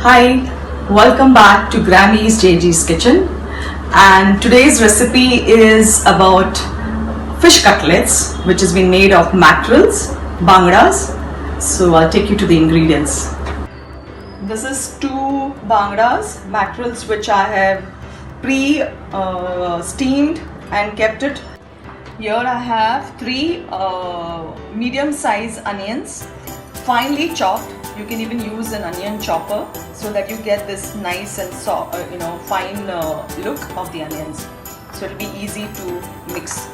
Hi, welcome back to Grammy's JG's Kitchen, and today's recipe is about fish cutlets which has been made of mackerels, bangdas. So I'll take you to the ingredients. This is two bangdas, mackerels which I have steamed and kept it. Here I have three medium size onions, finely chopped. You can even use an onion chopper so that you get this nice and soft, fine look of the onions. So it'll be easy to mix.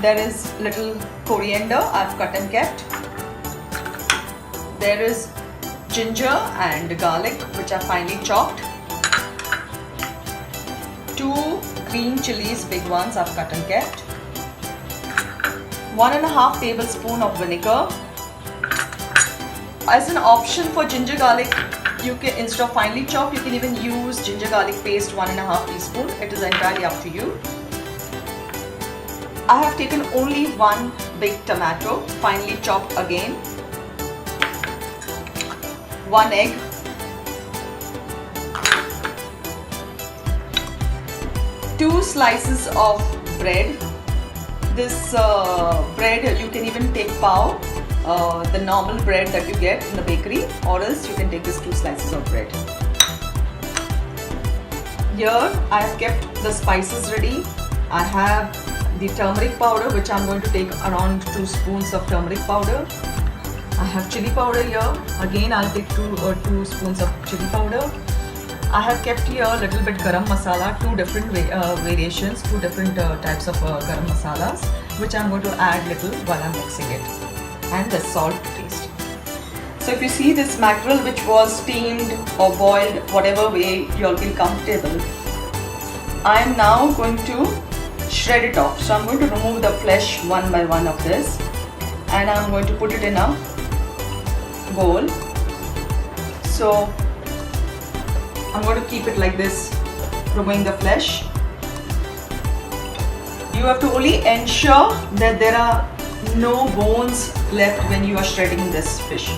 There is little coriander I've cut and kept. There is ginger and garlic which are finely chopped. Two green chilies, big ones, I've cut and kept. 1.5 tablespoon of vinegar. As an option for ginger garlic, you can, instead of finely chopped, you can even use ginger garlic paste 1.5 teaspoon. It is entirely up to you. I have taken only one big tomato, finely chopped again. 1 egg. Two slices of bread. This bread, you can even take pav, the normal bread that you get in the bakery, or else you can take these 2 slices of bread. Here I have kept the spices ready. I have the turmeric powder, which I am going to take around 2 spoons of turmeric powder. I have chili powder here. Again I'll take 2 spoons of chili powder. I have kept here a little bit garam masala, 2 different variations, 2 different types of garam masalas, which I'm going to add little while I'm mixing it, and the salt to taste. So if you see this mackerel which was steamed or boiled, whatever way you all feel comfortable, I am now going to shred it off. So I'm going to remove the flesh one by one of this, and I'm going to put it in a bowl. So I'm going to keep it like this, removing the flesh. You have to only ensure that there are no bones left when you are shredding this fish.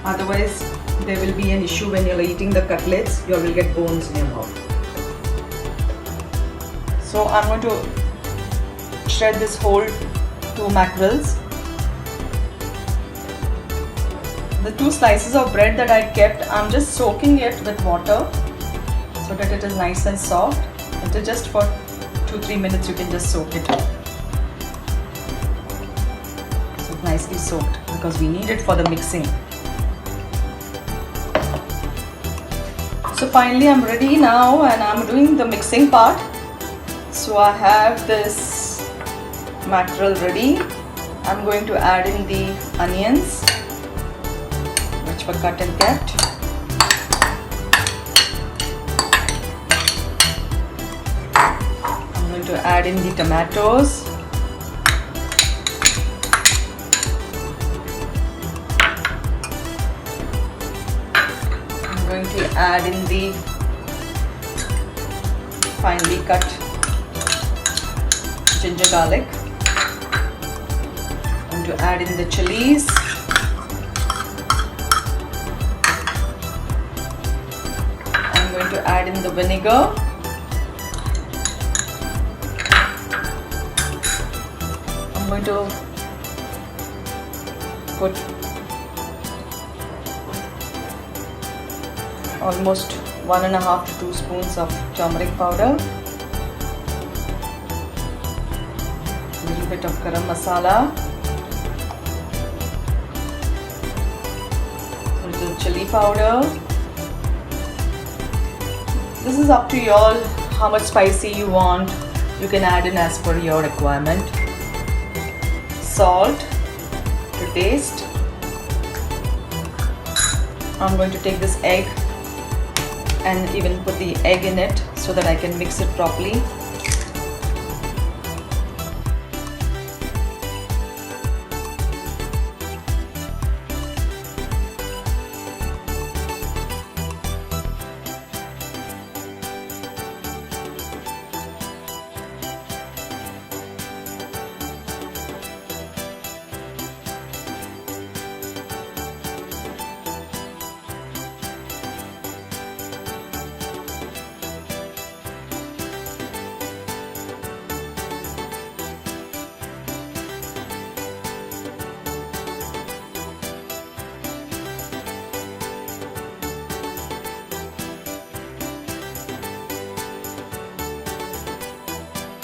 Otherwise, there will be an issue when you are eating the cutlets. You will get bones in your mouth. So I'm going to shred this whole 2 mackerels. The 2 slices of bread that I kept, I'm just soaking it with water so that it is nice and soft. It is just for 2-3 minutes. You can just soak it. So nicely soaked because we need it for the mixing. So finally I'm ready now, and I'm doing the mixing part. So I have this mackerel ready. I'm going to add in the onions which were cut and kept. I'm going to add in the tomatoes. I'm going to add in the finely cut ginger garlic. I'm going to add in the chilies. I'm going to add in the vinegar. I'm going to put almost 1.5 to 2 spoons of turmeric powder, a little bit of garam masala, a little chili powder. This is up to you all how much spicy you want. You can add in as per your requirement. Salt to taste. I'm going to take this egg and even put the egg in it so that I can mix it properly.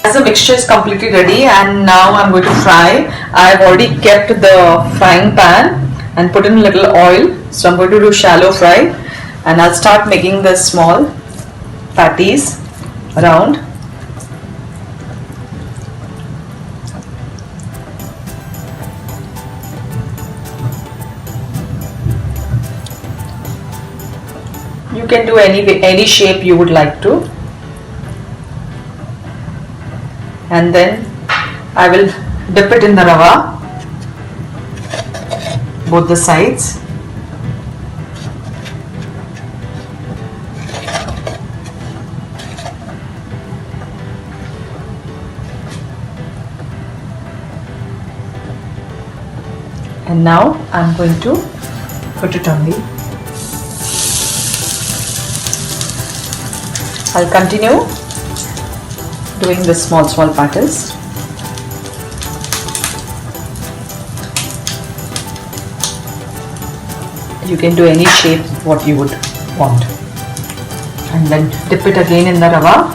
As the mixture is completely ready, and now I'm going to fry. I've already kept the frying pan and put in a little oil, so I'm going to do shallow fry, and I'll start making the small patties round. You can do any shape you would like to, and then I will dip it in the rava, both the sides. And now I'm going to put it on the. I'll continue doing the small patties. You can do any shape what you would want, and then dip it again in the rava,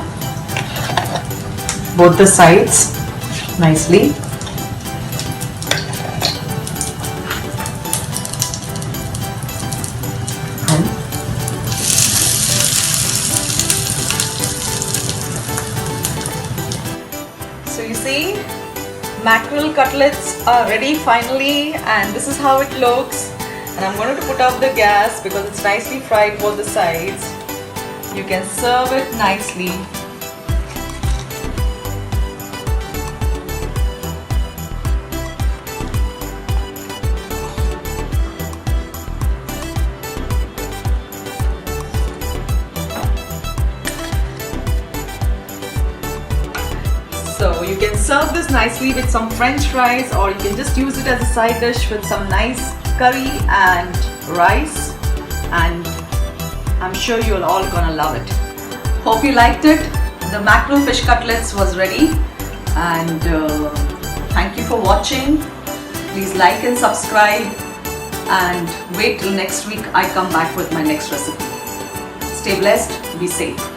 both the sides nicely. So you see, mackerel cutlets are ready finally, and this is how it looks. And I'm going to put off the gas because it's nicely fried both the sides. You can serve it nicely. So you can serve this nicely with some French fries, or you can just use it as a side dish with some nice curry and rice, and I'm sure you're all gonna love it. Hope you liked it. The mackerel fish cutlets was ready, and thank you for watching. Please like and subscribe, and wait till next week I come back with my next recipe. Stay blessed, be safe.